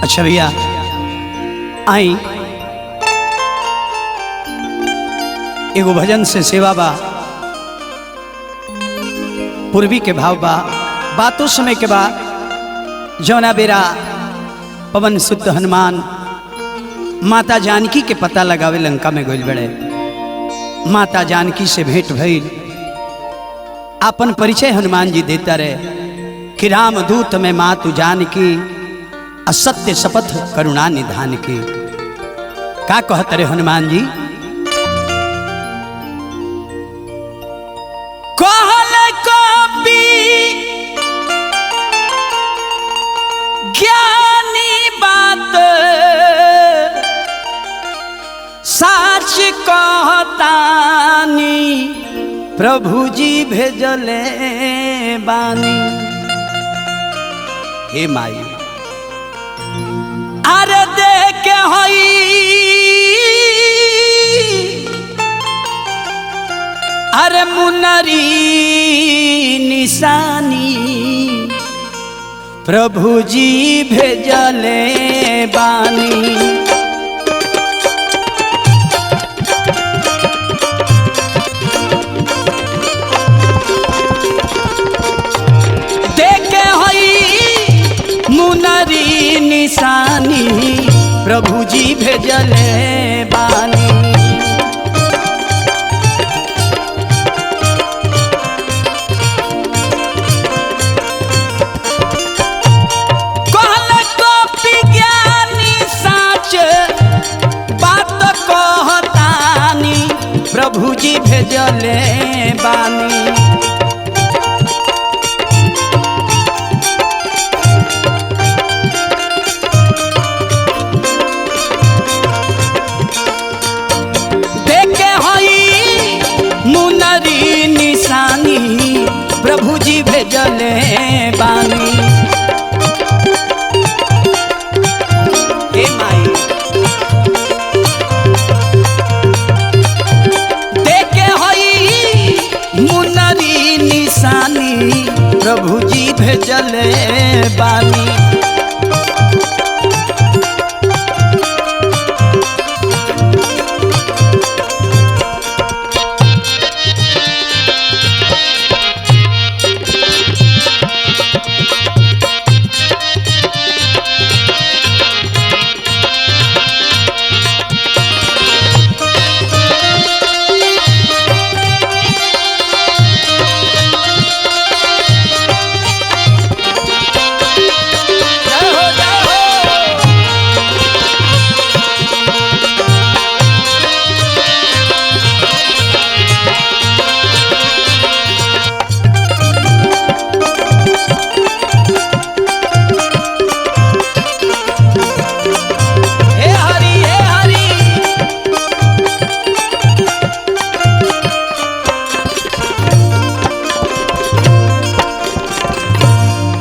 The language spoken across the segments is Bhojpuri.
अच्छा भैया आई एगो भजन से सेवा बा, पूर्वी के भाव बा, बातों समय के बा। जौना बेरा पवन सुत हनुमान माता जानकी के पता लगावे लंका में गइल बड़े। माता जानकी से भेंट भइल, आपन परिचय हनुमान जी देता रहे कि राम दूत में मातु जानकी, असत्य शपथ करुणा निधान की। का कहत रहे हनुमान जी? कहल कपि ज्ञानी बात साच कहतानी, प्रभु जी भेजले बानी। हे माई अरे देख हई अरे मुनरी निशानी, प्रभु जी भेजले बानी। देखे हई मुनरी निशानी, प्रभु जी भेजले बानी। प्रभु जी भेजले बानी। देखे हई मुनरी निशानी, प्रभु जी भेजले बानी। हे माई प्रभु जी भेजले बानी।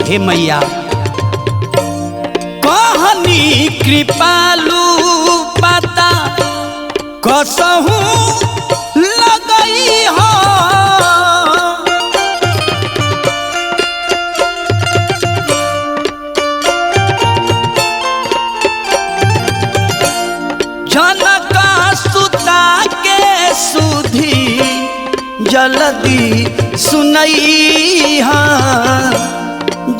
हे मैया कहनी कृपालु पता कसहू लगई हो, जनक सुता के सुधी जल्दी सुनई हा,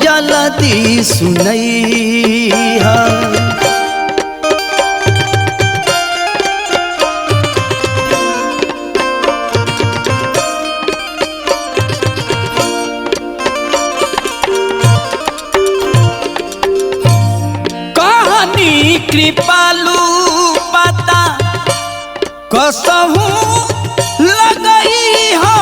जल्दी सुनई हा। कहनी कृपालु पता कसहू लगई हो,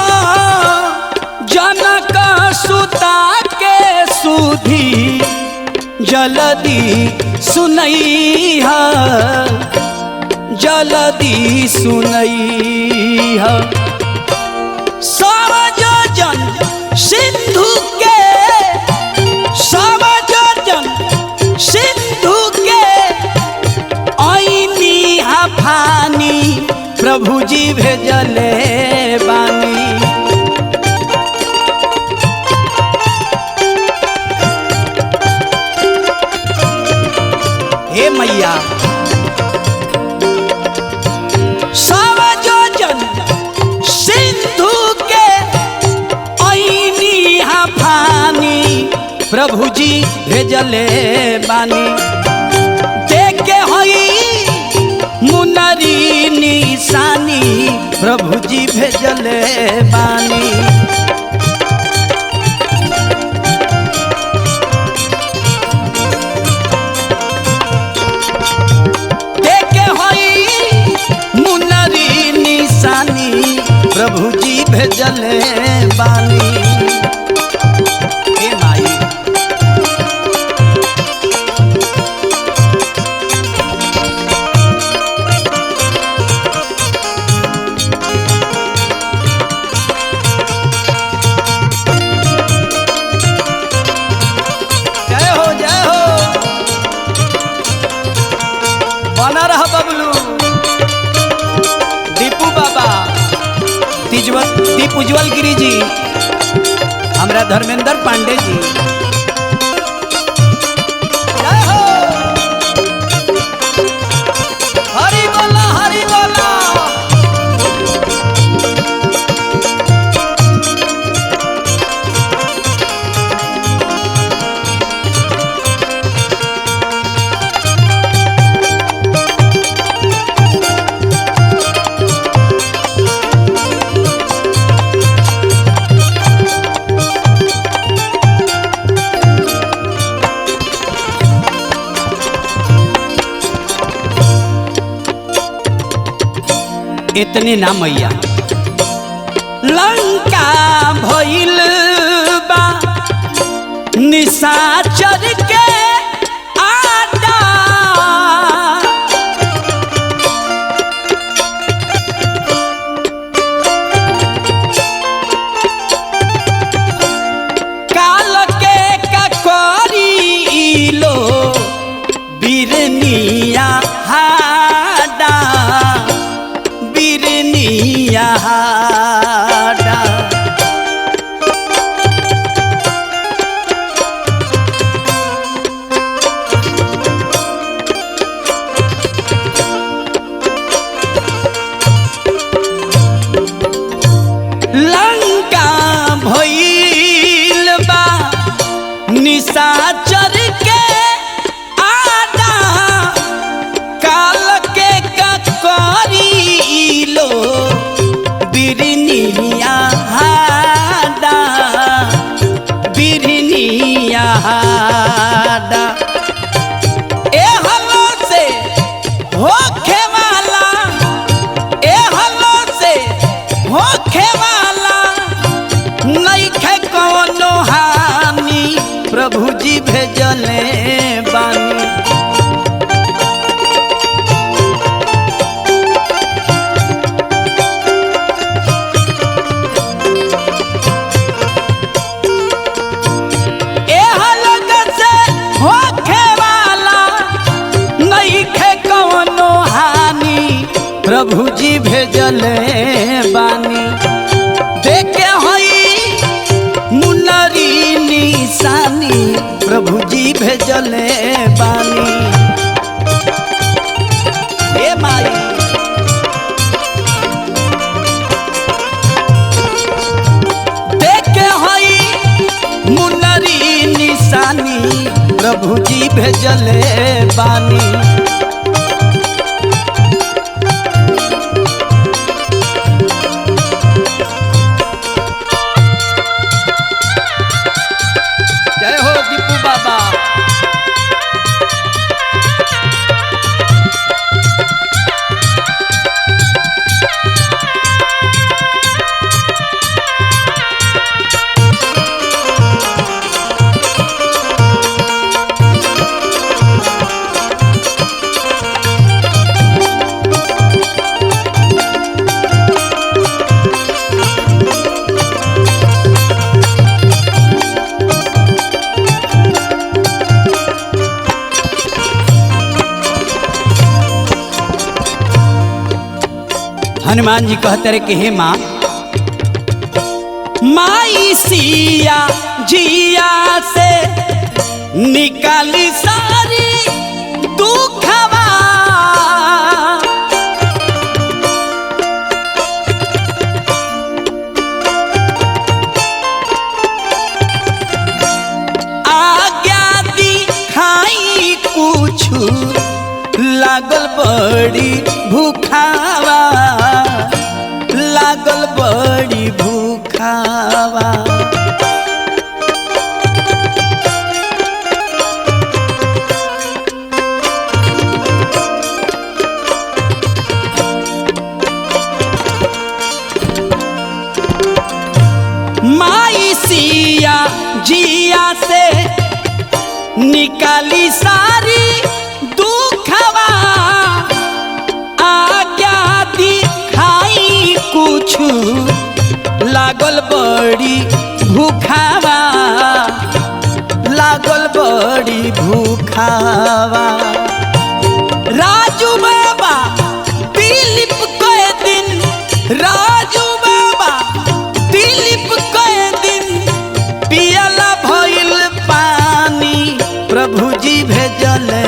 जनक सुता के सुधी जल्दी सुनई हा, जल्दी सुनई हा। सवजन सिंधु के, सवजन सिंधु के आईनी हाफानी, प्रभु जी भेजले बानी। हे मैया सब जोजन सिंधु के ऐनी हाफानी प्रभु जी भेजले बानी देखे हई मुनरी निशानी प्रभु जी भेजले बानी देखे हई मुनरी निशानी प्रभु जी भेजले बानी हे माई बना रहा बबलू दीपू बाबा दीप उज्जवल गिरी जी हमरा धर्मेंद्र पांडे जी जय हो हरि बोला हरि बोला इतने ना मैया लंका भइल बा निशाचर के आटा काल के ककोरी लो बिरनिया हाडा बिरनिया हाडा लंका भइल बा निशाचर के आडा काल के ककोरी लो बिरनिया हाडा बिरनिया हाडा ए हलो से होखे वाला ए हलो से होखे वाला नइखे कोनो हानि प्रभु जी भेजले बानी प्रभु जी भेजले बानी देखे हई मुनरी निशानी प्रभु जी भेजले बानी हे माई देखे हई मुनरी निशानी प्रभु जी भेजले बानी जय हो दीपू बाबा हनुमान जी कहते रहे कि हे माँ माई सिया जिया से निकाली सारी दुख लागल बड़ी भूखावा, लागल बड़ी भूखावा। माई सिया जिया से निकाली सारी दुखवा, आज्ञा दिखाई कुछ लागल बड़ी भूखावा, लागल बड़ी भूखावा। राजू बाबा दिलीप कए दिन, राजू बाबा दिलीप कए दिन पियला भइल पानी, प्रभु जी भेजले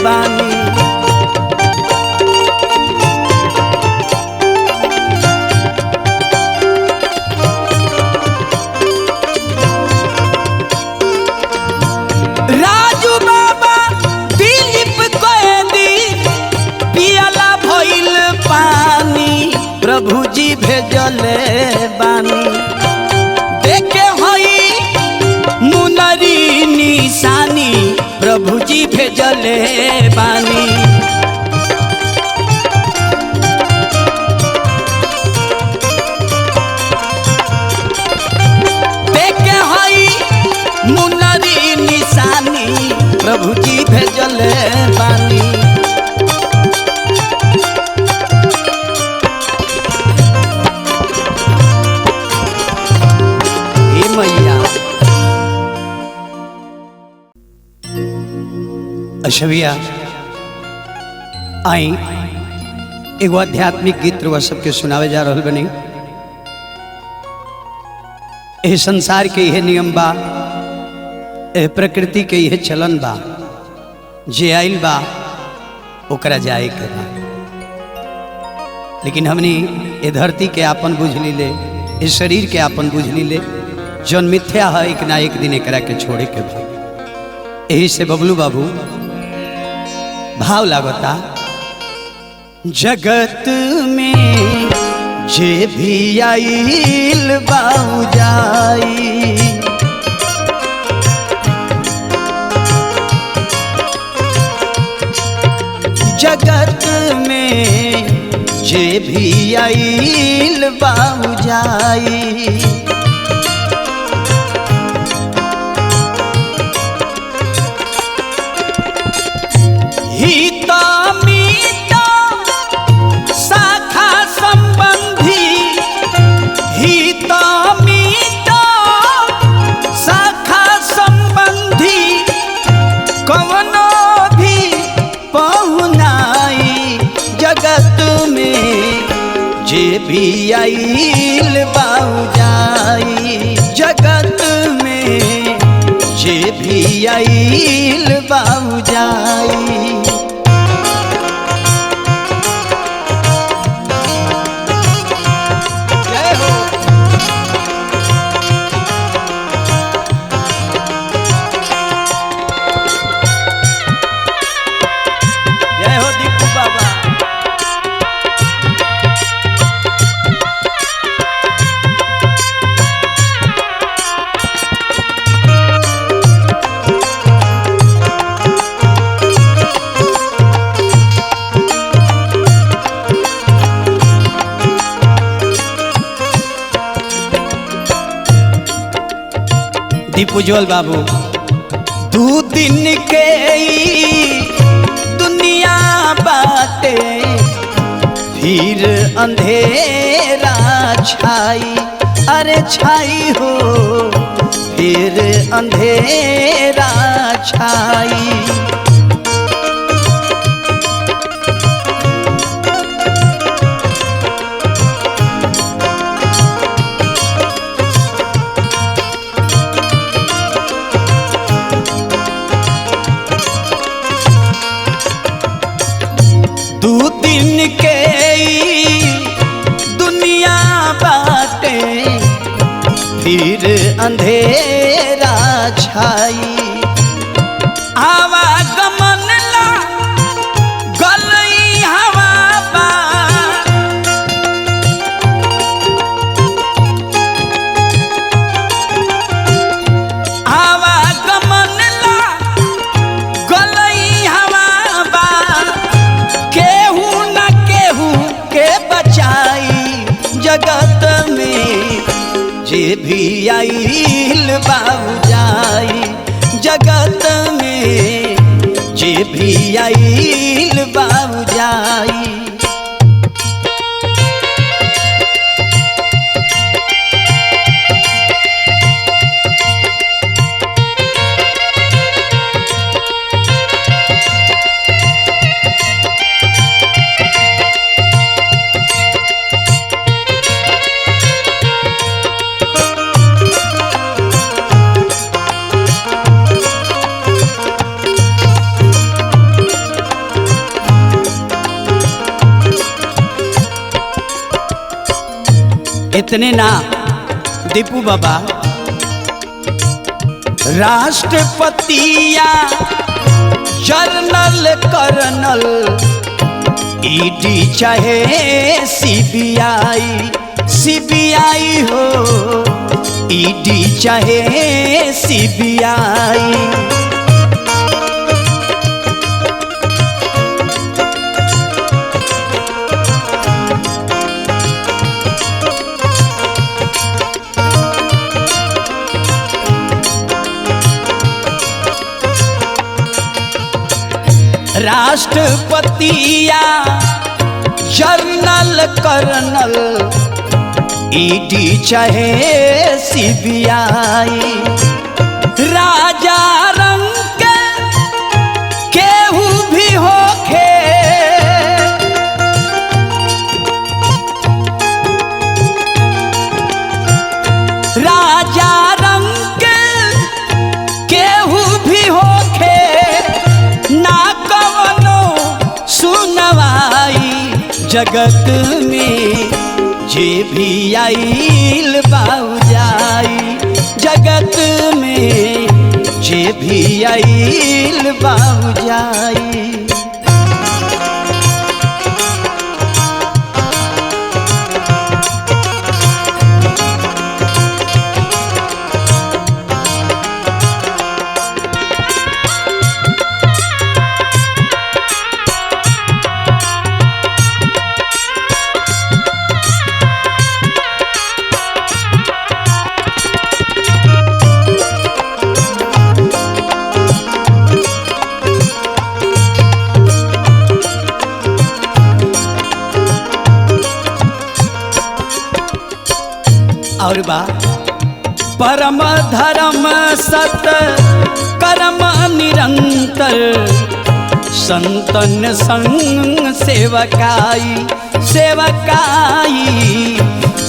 बानी। राजू बाबा दिलीप कए दिन पियला भइल पानी, प्रभु जी भेजले बानी। देखे हई मुनरी निशानी, प्रभु जी भेजले बानी। देखे हई मुनरी निशानी, प्रभु जी भेजले बानी। मैया अशविया आई एगो आध्यात्मिक गीत रुआ सबके सुनावे जा रहल बनी। एह संसार के यह नियम बा, एह प्रकृति के यह चलन बा, जे आइल बा ओकरा जाए के बा। लेकिन हमनी ये धरती के आपन बुझ लीले, इस शरीर के आपन बुझ लीले, जौन मिथ्या है एक ना एक दिन एकरा के छोड़े के बा। यही से बबलू बाबू भाव लागता। जगत में जे भी आइल बाऊ जाई, जगत में जे भी आइल बाऊ जाई। हिता मीता शाखा संबंधी, हिता मीता शाखा संबंधी, कवनो भी पहुनाई। जगत में जे भी आइल बाऊ जाई, जगत में जे भी आइल बाऊ जाई। जय हो जय हो दीपू बाबा। दीपुजोल बाबू दू दिन के दुनिया बाटे, फिर अंधेरा छाई। अरे छाई हो फिर अंधेरा छाई। के दुनिया बाटे, फिर अंधेरा छाई। आवागमन ला भी आइल बाबू जाई जगत में, जे भी आइल बाबू जाई। इतने ना दीपू बाबा, राष्ट्रपतिया जर्नल कर्नल ईडी चाहे सीबीआई, सीबीआई हो ईडी चाहे सीबीआई, राष्ट्रपतिया जर्नल कर्नल ईडी चाहे सीबीआई, राजा रंग के केहू भी होखे, राजा रंग के केहू भी होखे, ना सुनवाई जगत में, जे भी आइल बाबू जाई जगत में, जे भी आइल बाबू जाई। और बा परम धर्म सत कर्म निरंतर, संतन संग सेवकाई, सेवकाई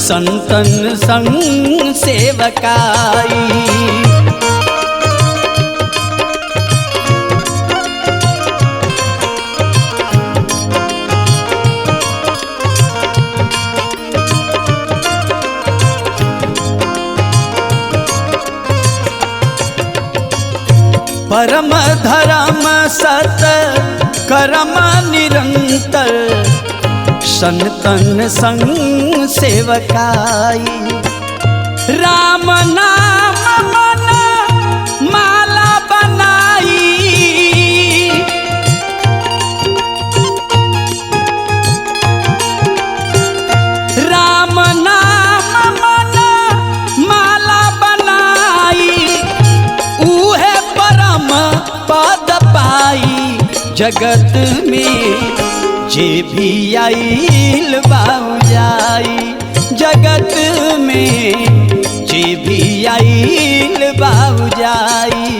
संतन संग सेवकाई, परम धर्म सत कर्म निरंतर, संतन संग सेवकाई, राम नाम मन माला बनाई, राम नाम मन माला बनाई, उहे परम पद पाई जगत में, जे भी आइल बाबू जाई जगत में, जे भी आइल बाबू जाई।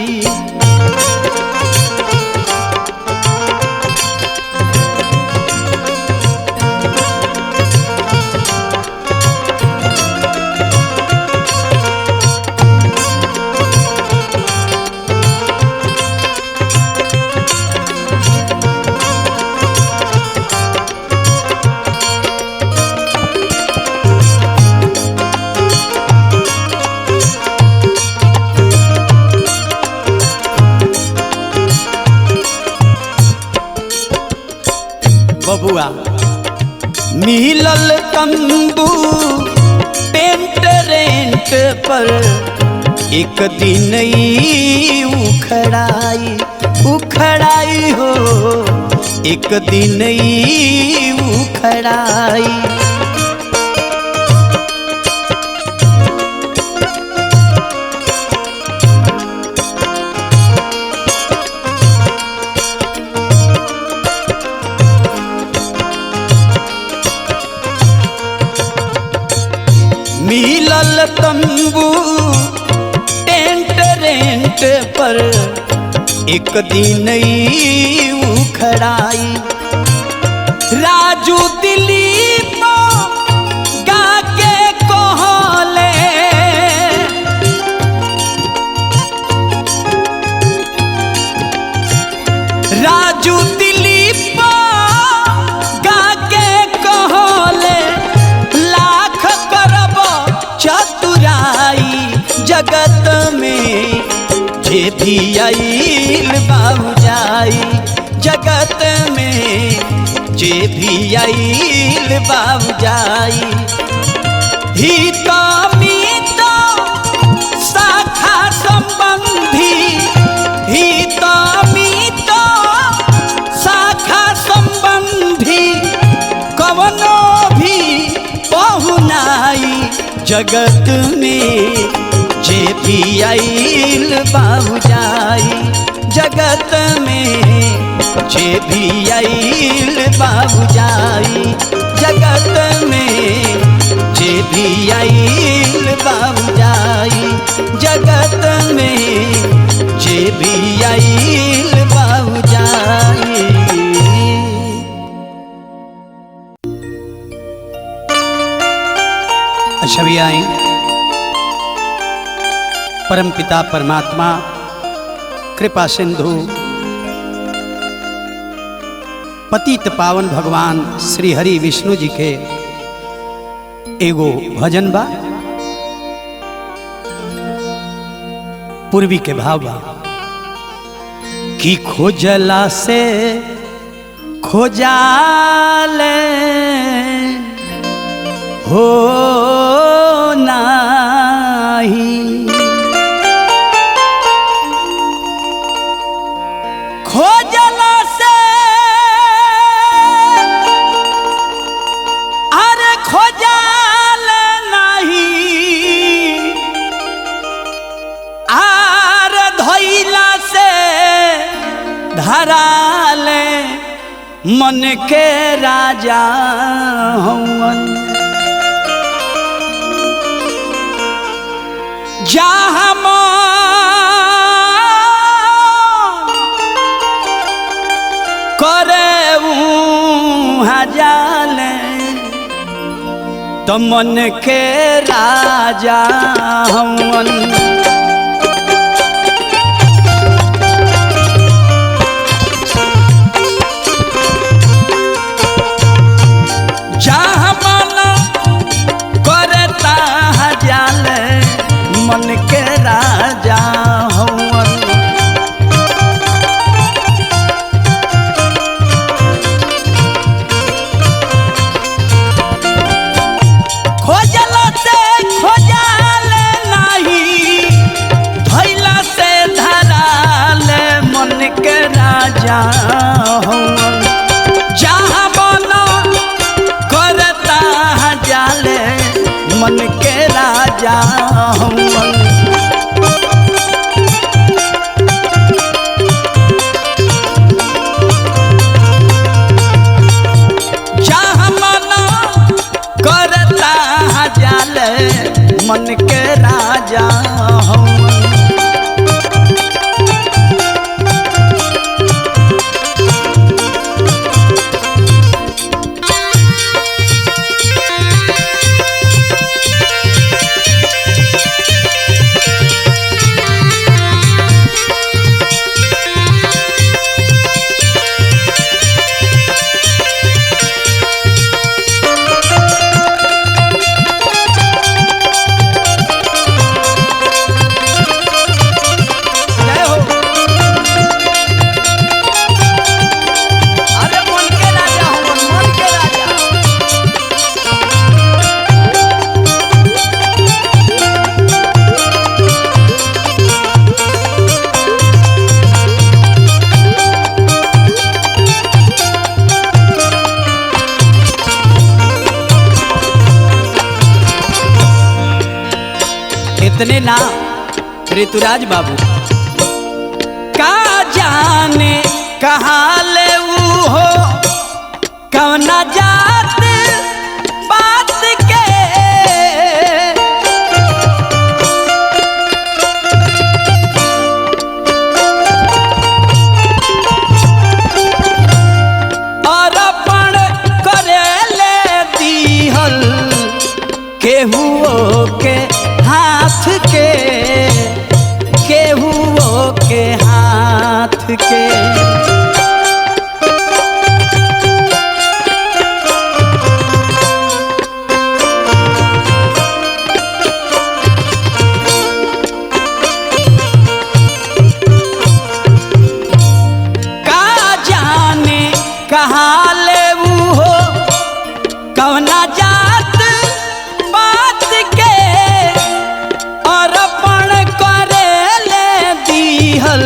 बबुआ मिलल तंबू टेंट रेंट पर, एक दिन ई उखड़ाई उखड़ाई हो, एक दिन ई उखड़ाई, तंबू टेंट रेंट पर एक दिन ही उखड़ाई। राजू दिलीप गा के कहले राजू दिलीप गा के कहले लाख करब चतुराई जगत में जे भी आइल बाबू जाई जगत में जे भी आइल बाबू जाई। हित मित शाखा संबंधी हित मित शाखा संबंधी कवनो भी पहुनाई जगत में जे भी आइल बाबू जाई जगत में जे भी आइल बाबू जाई जगत में जे भी आइल बाबू जाई जगत में जे भी आइल बाबू जाई। अच्छा भी आई परमपिता परमात्मा कृपा सिंधु पतित पावन भगवान श्री हरि विष्णु जी के एगो भजन बा पूर्वी के भाव बा कि खोजला से खोजाले हो नाही खोजला से अरे खोजाल नहीं आर धइला से धराले मन के राजा हवन। जहाँ करे जाले तो मन के राजा हवन। जहाँ मन करता जाले मन के राजा हवन। खोजला से खोजाले नहीं धइला से धराले मन के राजा हवन। जहाँ मन करता जाले मन के राजा हवन। जहाँ मन करता जाले मन के राजा हवन। इतने ना ऋतुराज बाबू का जाने कहाँ ले हो कवना जात बात के के। का जाने कहाँ ले हो कवना जात बात के अर्पण करे ले दीहल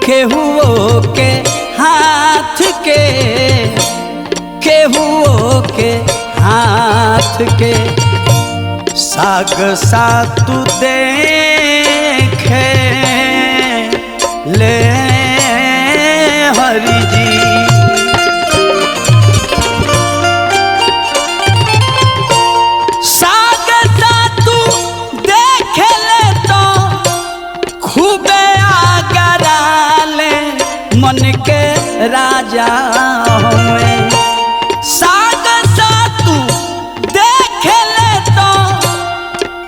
केहुओ के हाथ के, केहुओ के हाथ के। साग सातु देखे ले हरि जी। साग सातु देखे ले तो खूबे आगराले मन के राजा हुए। साग सातु देखे ले तो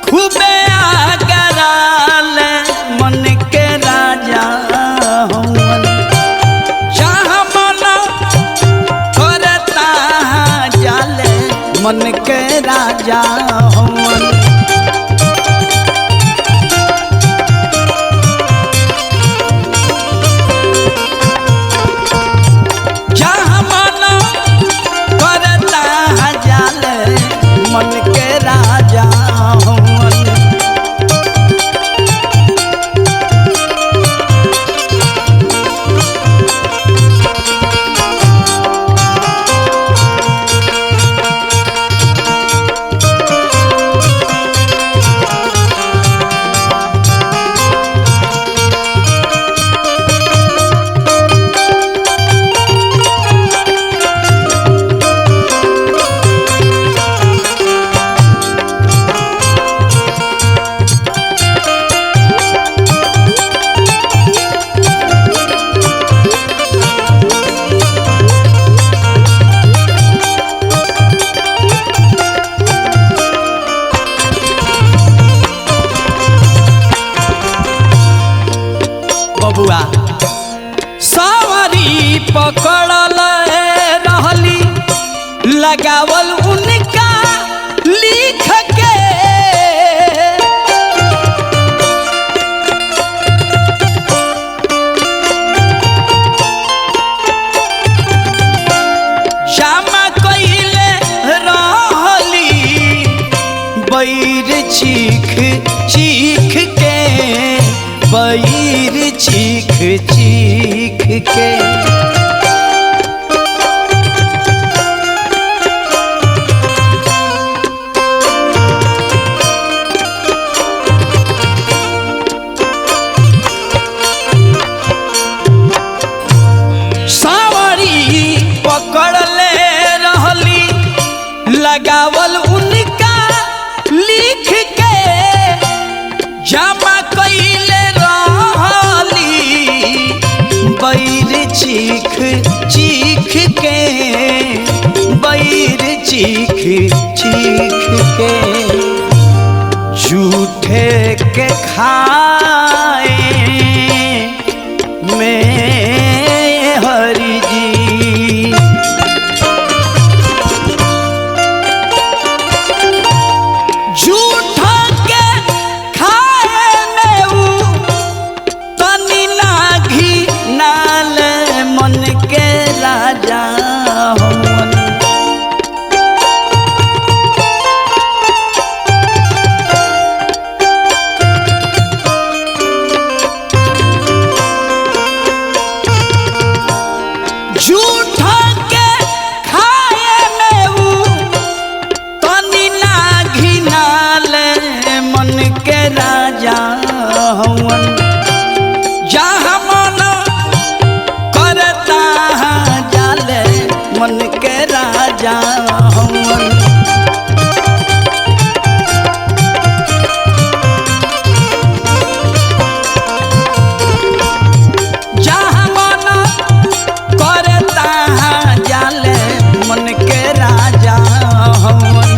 खूबे आगराले मन के राजा हुए। जहाँ मन करता जाले मन के राजा हुए। जहाँ मन करता जाले मन के राजा हुए। बबुआ सवारी पकड़ल रहली लगावल उनका लिख के। जामा कइले रहली बैर चीख चीख के, बैर चीख चीख के। सावरी पकड़ले रहली लगावल उनका लिख के। जमा कइले बैर चीख चीख के, बैर चीख चीख के। झूठे के खाए में हरि जी। झूठा के खाए में ऊ तनी ना घी नाल मन के राजा हुवन। झूठा के खाए में ऊ तनी ना घी नाल मन के राजा हुवन। जहाँ मन करता जाले मन के राजा हुवन। जहाँ मन करता जाले मन के राजा हुवन।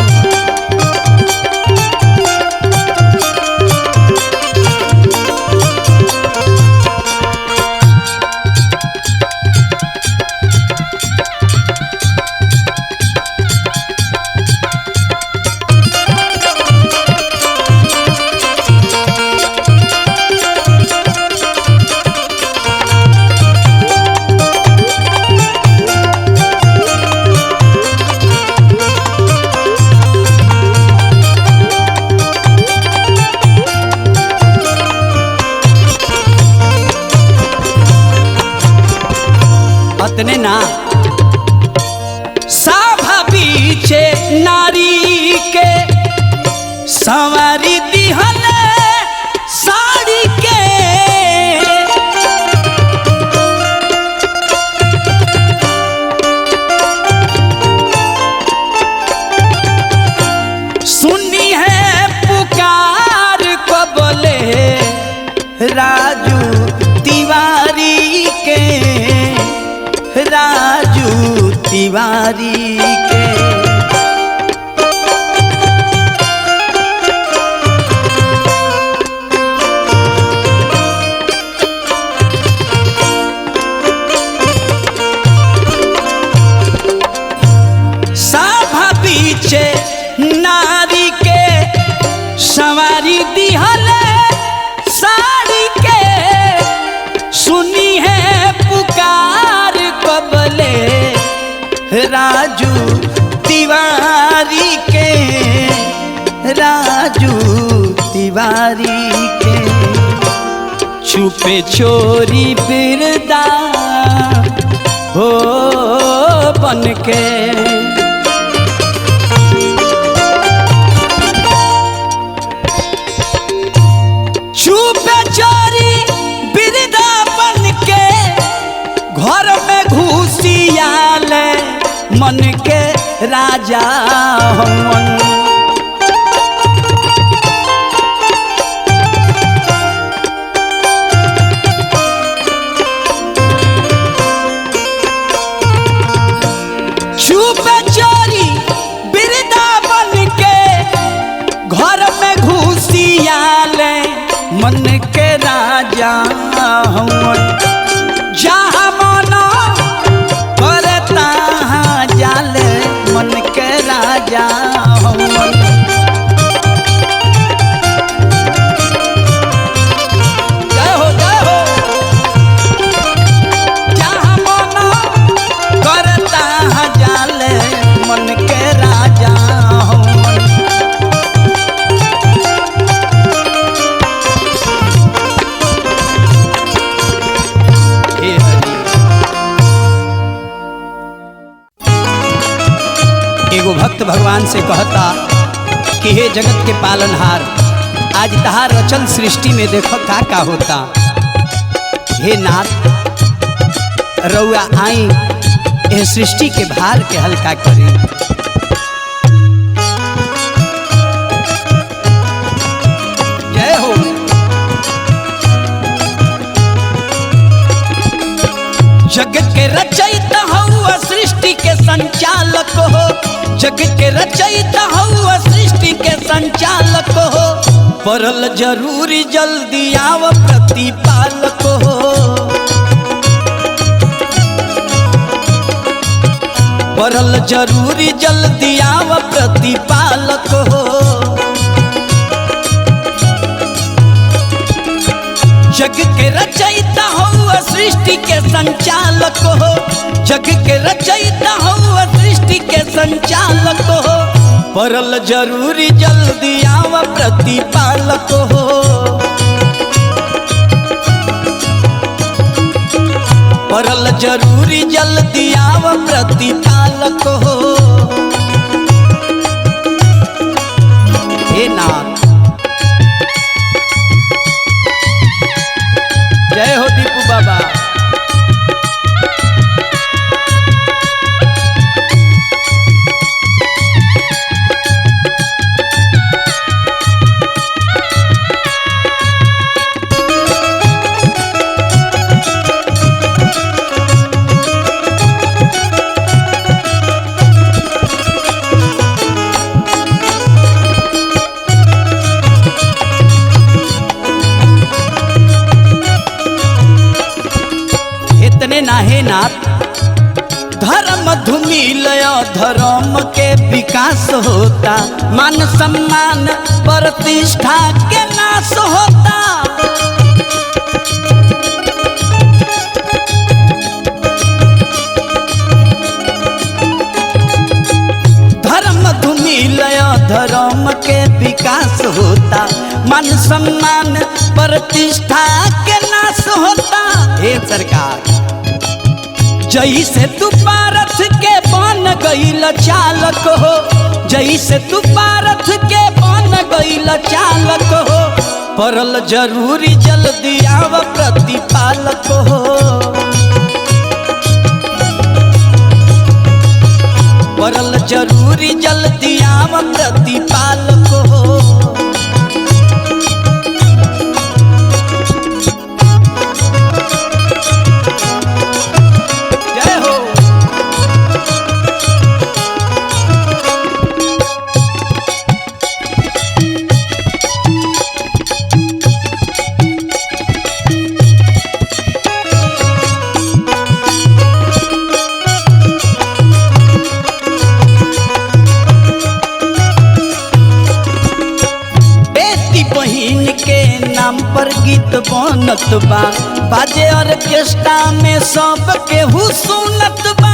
अतने ना साभा बीचे नारी के संवारी दिहल साड़ी के सुनी है पुकार को बोले राजू तिवारी के, राजू तिवारी के। सभा पीछे नारी के सवारी दिहल साड़ी के सुनी है पुकार कबले राजू तिवारी के, राजू तिवारी के। छुपे चोरी बिरदा हो बन के छुपे चोरी बिरदा बन के घर में घुसियाले मन के राजा हमन। छुपे चोरी बिरदा बन के घर में घुसियाले मन के राजा हमन। जहाँ मना करे तहाँ जाले मन के राजा हमन। जय हो जय हो। जहाँ मना करे तहाँ जाले मन के राजा हमन। एगो भक्त भगवान से कहता कि हे जगत के पालनहार, आज तहार रचल सृष्टि में देखो का होता। हे नाथ रउआ आई यह सृष्टि के भार के हल्का करी। जय हो। जग के रचयिता हउआ सृष्टि के संचालक हो, जग के रचयिता हउआ सृष्टि के संचालक हो। परल जरूरी जल्दी आव प्रतिपालक हो, परल जरूरी जल्दी आव प्रतिपालक हो। जग के रचयिता हउआ सृष्टि के संचालक हो, जग के रचयिता हउआ सृष्टि के संचालक हो। परल जरूरी जल्दी आव प्रतिपालक हो, परल जरूरी जल्दी आव प्रतिपालक हो। हे नाथ जय हो दीपू बाबा। नाहे नाथ धर्म धूमिलय धर्म के विकास होता, मान सम्मान प्रतिष्ठा के नाश होता। धर्म धूमिलय धर्म के विकास होता, मान सम्मान प्रतिष्ठा के नाश होता। हे सरकार जैसे तू पारथ के बन गईल चालक हो, जैसे तू पारथ के बन गईल चालक हो, परल जरूरी जल्दी आव प्रतिपालक हो, परल जरूरी जल्दी आव प्रतिपालक हो। पर गीत बनत बा, बाजे ऑर्केस्ट्रा में सब केहू सुनत बा,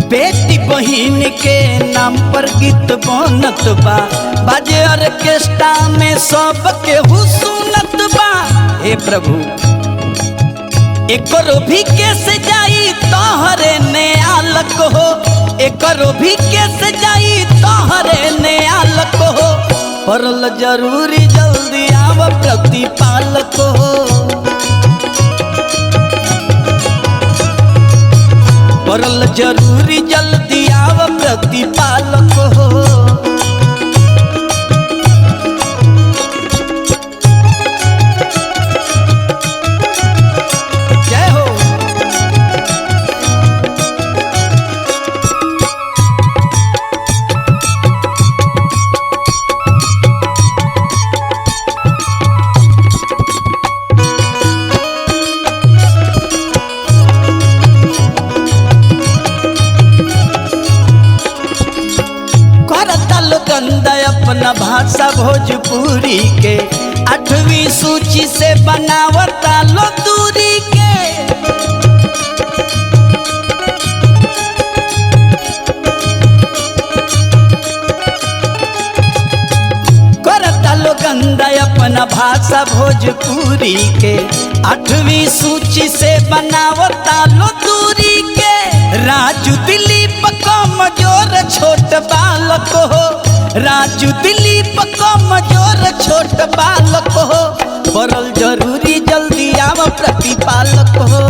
बेटी बहिन के नाम पर गीत बनत बा, बाजे ऑर्केस्ट्रा में सब केहू सुनत बा। हे प्रभु एकरो भी कैसे जाई तोहरे ने आलक हो, एकरो भी कैसे जाई तोहरे ने आलक हो, परल जरूरी जल्दी आव प्रतिपालक हो, परल जरूरी जल्दी आव प्रतिपालक हो। अपना भाषा भोजपुरी के 8वीं सूची से बनावता लो दूरी के, करता लो गंदा अपना भाषा भोजपुरी के 8वीं सूची से बनावता लो दूरी के। राजू दिलीप कमजोर छोट बालक हो, राजू दिलीप कमजोर छोट बालक हो, परल जरूरी जल्दी आव प्रतिपालक हो,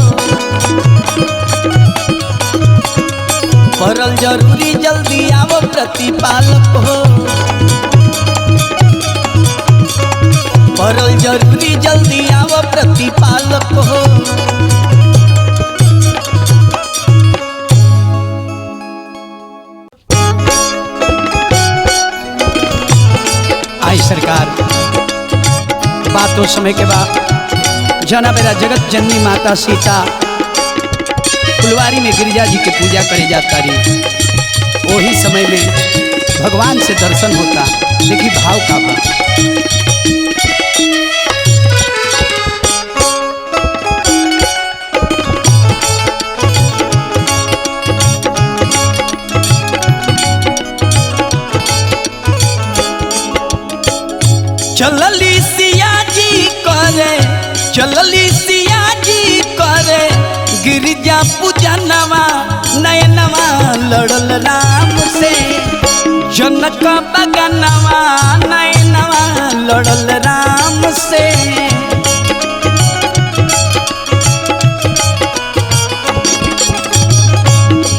परल जरूरी जल्दी आव प्रतिपालक हो, परल जरूरी जल्दी आव प्रतिपालक हो। सरकार बातों समय के बाद जना बेरा जगत जननी माता सीता फुलवारी में गिरिजा जी के पूजा करे जाता रही, वही समय में भगवान से दर्शन होता। देखिए भाव का बा, चलली सिया जी करे, चलली सिया जी करे, गिरिजा पूजनवा नयनवा लड़ल राम से, जनक बगनवा नयनवा लड़ल राम से,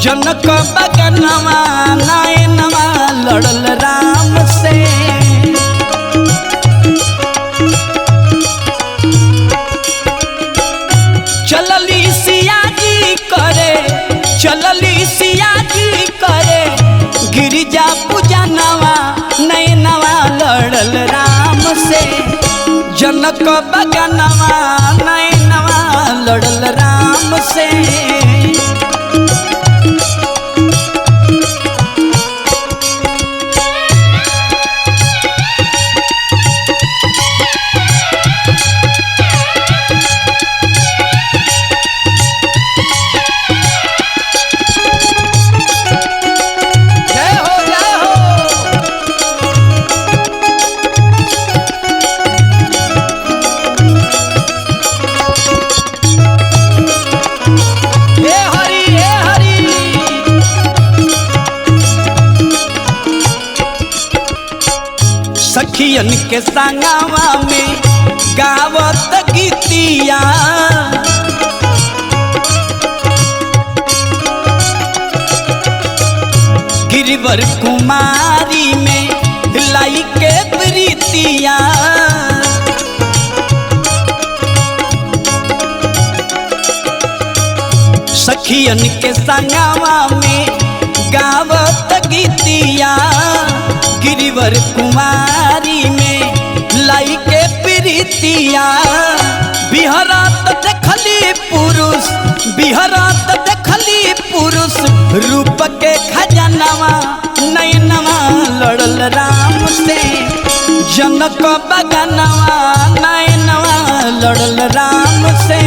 जनक बगनवा नयनवा लड़ल राम से। चलली सिया जी करे, चलली सिया जी करे, गिरिजा पूजनवा नयनवा लड़ल राम से, जनक बगनवा नयनवा लड़ल राम से। सखियन के संगवा में गावत गीतिया गिरिवर कुमारी में लाई के प्रीतिया सखियन के संगवा में गावत गीतिया गिरिवर कुमारी में लाई के प्रीतिया बिहरात देखली पुरुष बिहरात देखली पुरुष रूप के खजनवा नैनवा लड़ल राम से जनक बगनवा नैनवा लड़ल राम से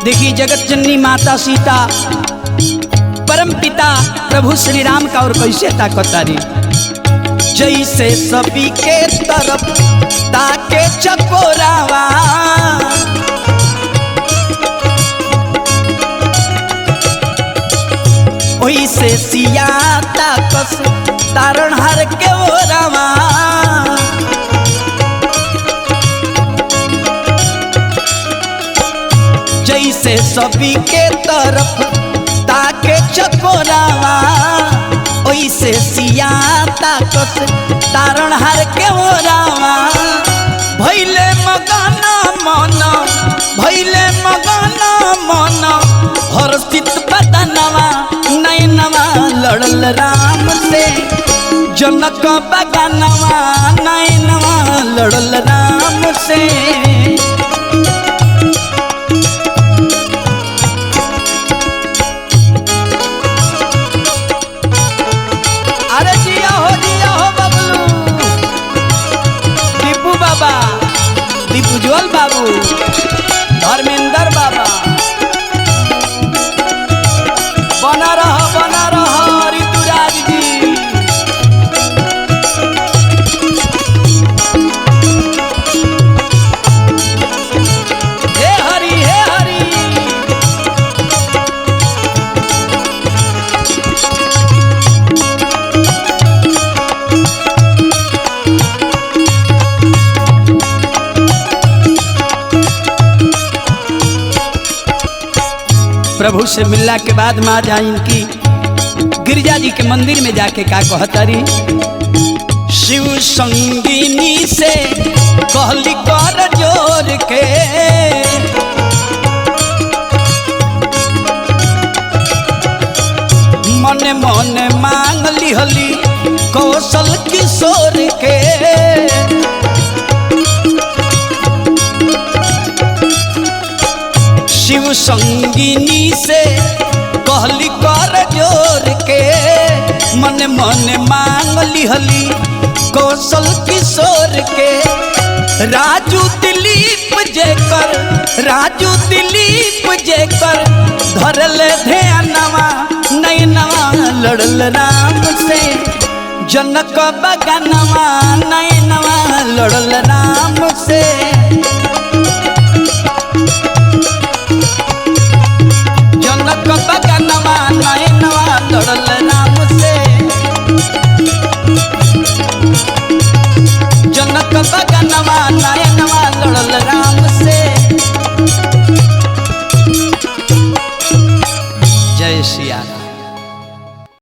देखिए जगत जननी माता सीता परम पिता प्रभु श्री राम का और कैसे ताकतारी जैसे सभी के तरफ ताके चकोरावा वैसे सिया ताकस तारणहार के ओरावा जैसे सभी के तरफ ताके चकोरावा वैसे सिया ताकस तारणहार के ओरावा भैले मगना मन भैले मगना मन हर्षित बदनवा नैनवा लड़ल राम से जनक बगनवा नैनवा लड़ल राम से उज्जवल बाबू धर्मेंद्र बाबा बना रहो ऋतुराज जी हे हरि प्रभु से मिलने के बाद माँ जा इनकी गिरजा जी के मंदिर में जाके का कहतारी शिव संगिनी से कहली कर जोर के मने मने मांग लिहली कौशल किशोर के शिव संगिनी से कहली कर जोर के मन मन मांग लिहली कौशल किशोर के राजू दिलीप जेकर धरल ध्यानवा नैनवा लड़ल राम से जनक बगनवा नैनवा लड़